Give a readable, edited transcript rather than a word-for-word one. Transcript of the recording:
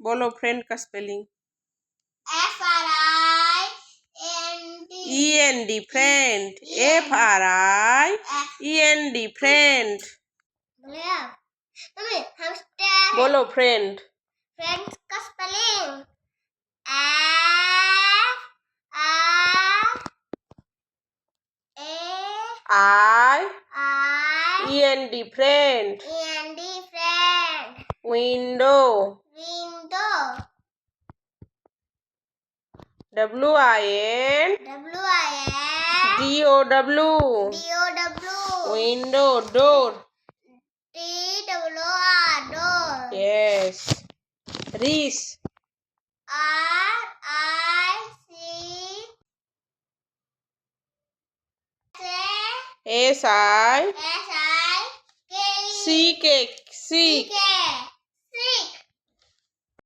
बोलो फ्रेंड का spelling. FRIEND friend. FRIEND friend. बोलो फ्रेंड। फ्रेंड का spelling FRIEND friend. Window. WINDOW window door. door Yes. Reese. RICK SICK